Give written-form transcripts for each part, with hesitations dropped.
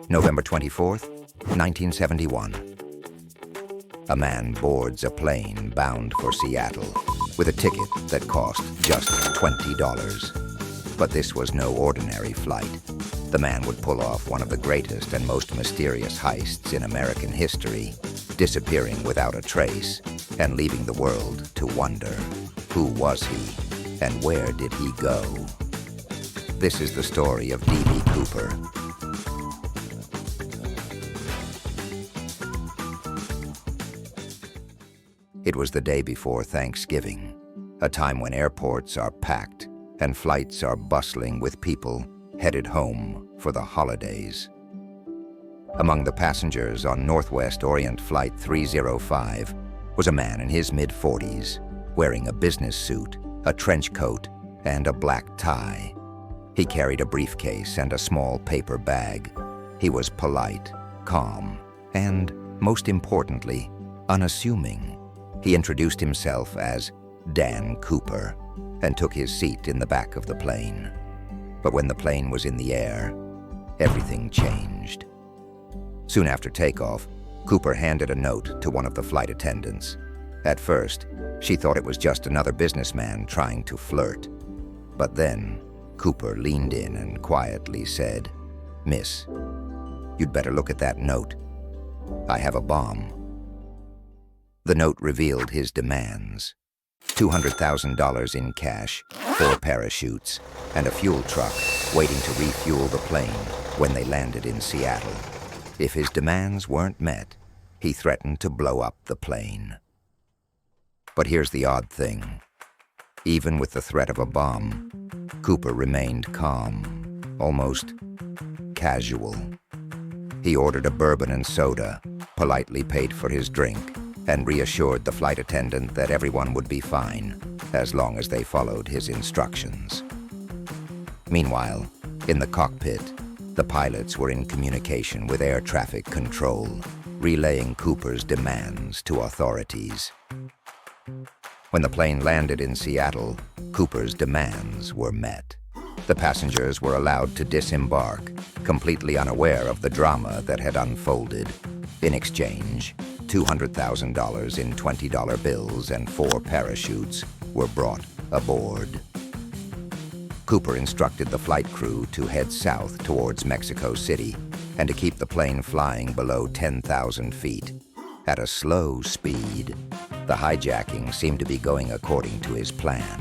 November 24th, 1971. A man boards a plane bound for Seattle with a ticket that cost just $20. But this was no ordinary flight. The man would pull off one of the greatest and most mysterious heists in American history, disappearing without a trace and leaving the world to wonder, who was he and where did he go? This is the story of D.B. Cooper. It was the day before Thanksgiving, a time when airports are packed and flights are bustling with people headed home for the holidays. Among the passengers on Northwest Orient Flight 305 was a man in his mid-40s, wearing a business suit, a trench coat, and a black tie. He carried a briefcase and a small paper bag. He was polite, calm, and, most importantly, unassuming. He introduced himself as Dan Cooper and took his seat in the back of the plane. But when the plane was in the air, everything changed. Soon after takeoff, Cooper handed a note to one of the flight attendants. At first, she thought it was just another businessman trying to flirt. But then, Cooper leaned in and quietly said, "Miss, you'd better look at that note. I have a bomb." The note revealed his demands: $200,000 in cash, 4 parachutes, and a fuel truck waiting to refuel the plane when they landed in Seattle. If his demands weren't met, he threatened to blow up the plane. But here's the odd thing. Even with the threat of a bomb, Cooper remained calm, almost casual. He ordered a bourbon and soda, politely paid for his drink, and reassured the flight attendant that everyone would be fine as long as they followed his instructions. Meanwhile, in the cockpit, the pilots were in communication with air traffic control, relaying Cooper's demands to authorities. When the plane landed in Seattle, Cooper's demands were met. The passengers were allowed to disembark, completely unaware of the drama that had unfolded. In exchange, $200,000 in $20 bills and 4 parachutes were brought aboard. Cooper instructed the flight crew to head south towards Mexico City and to keep the plane flying below 10,000 feet. At a slow speed, the hijacking seemed to be going according to his plan.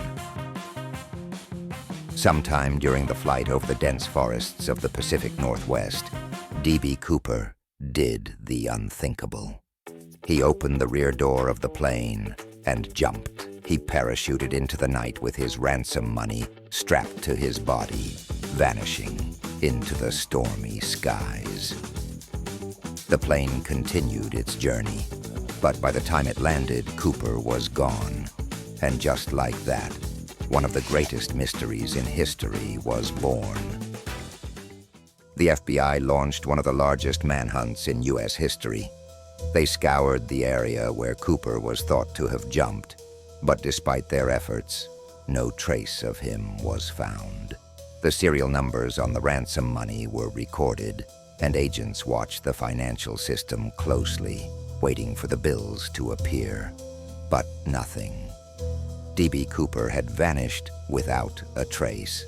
Sometime during the flight over the dense forests of the Pacific Northwest, D.B. Cooper did the unthinkable. He opened the rear door of the plane and jumped. He parachuted into the night with his ransom money strapped to his body, vanishing into the stormy skies. The plane continued its journey, but by the time it landed, Cooper was gone. And just like that, one of the greatest mysteries in history was born. The FBI launched one of the largest manhunts in U.S. history. They scoured the area where Cooper was thought to have jumped, but despite their efforts, no trace of him was found. The serial numbers on the ransom money were recorded, and agents watched the financial system closely, waiting for the bills to appear. But nothing. D.B. Cooper had vanished without a trace.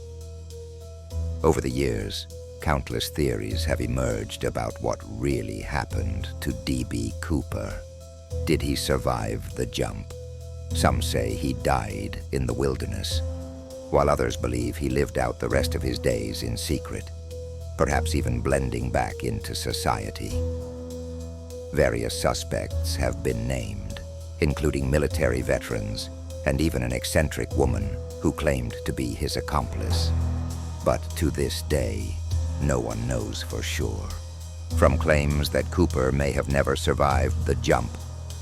Over the years, countless theories have emerged about what really happened to D.B. Cooper. Did he survive the jump? Some say he died in the wilderness, while others believe he lived out the rest of his days in secret, perhaps even blending back into society. Various suspects have been named, including military veterans and even an eccentric woman who claimed to be his accomplice. But to this day, no one knows for sure. From claims that Cooper may have never survived the jump,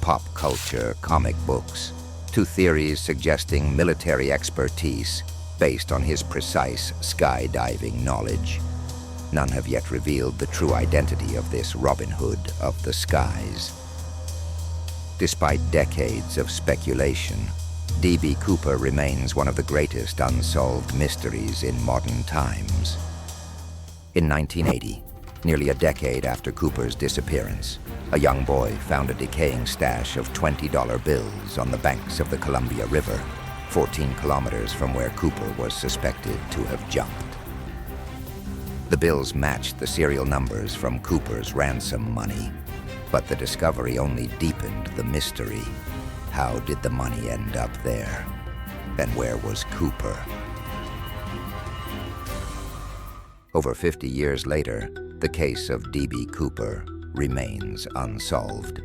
pop culture, comic books, to theories suggesting military expertise based on his precise skydiving knowledge. None have yet revealed the true identity of this Robin Hood of the skies. Despite decades of speculation, D.B. Cooper remains one of the greatest unsolved mysteries in modern times. In 1980, Nearly a decade after Cooper's disappearance, a young boy found a decaying stash of $20 bills on the banks of the Columbia River, 14 kilometers from where Cooper was suspected to have jumped. The bills matched the serial numbers from Cooper's ransom money, but the discovery only deepened the mystery. How did the money end up there? And where was Cooper? Over 50 years later, the case of D.B. Cooper remains unsolved.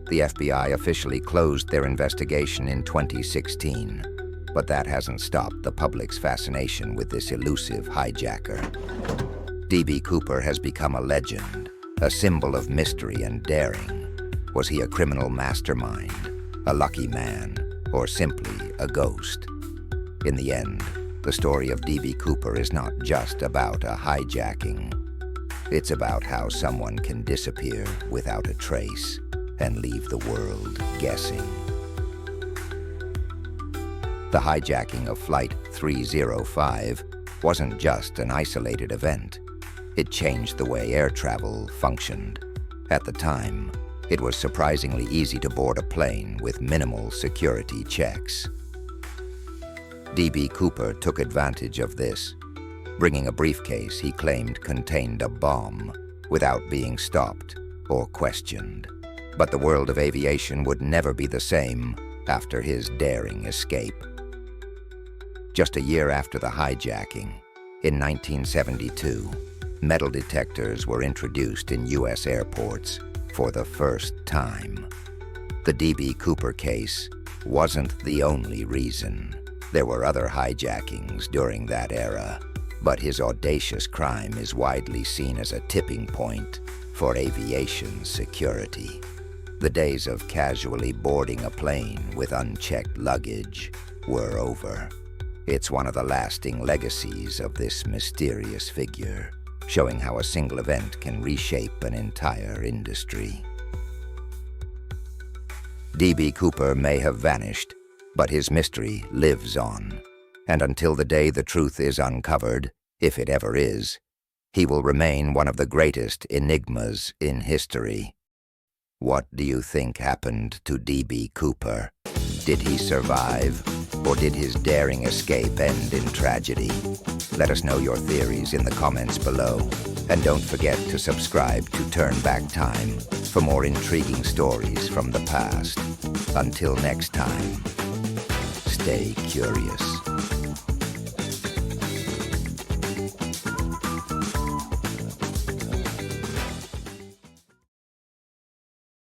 The FBI officially closed their investigation in 2016, but that hasn't stopped the public's fascination with this elusive hijacker. D.B. Cooper has become a legend, a symbol of mystery and daring. Was he a criminal mastermind, a lucky man, or simply a ghost? In the end, the story of D.B. Cooper is not just about a hijacking. It's about how someone can disappear without a trace and leave the world guessing. The hijacking of Flight 305 wasn't just an isolated event. It changed the way air travel functioned. At the time, it was surprisingly easy to board a plane with minimal security checks. D.B. Cooper took advantage of this, bringing a briefcase he claimed contained a bomb without being stopped or questioned. But the world of aviation would never be the same after his daring escape. Just a year after the hijacking, in 1972, metal detectors were introduced in U.S. airports for the first time. The D.B. Cooper case wasn't the only reason. There were other hijackings during that era, but his audacious crime is widely seen as a tipping point for aviation security. The days of casually boarding a plane with unchecked luggage were over. It's one of the lasting legacies of this mysterious figure, showing how a single event can reshape an entire industry. D.B. Cooper may have vanished, but his mystery lives on. And until the day the truth is uncovered, if it ever is, he will remain one of the greatest enigmas in history. What do you think happened to D.B. Cooper? Did he survive, or did his daring escape end in tragedy? Let us know your theories in the comments below. And don't forget to subscribe to Turn Back Time for more intriguing stories from the past. Until next time, stay curious.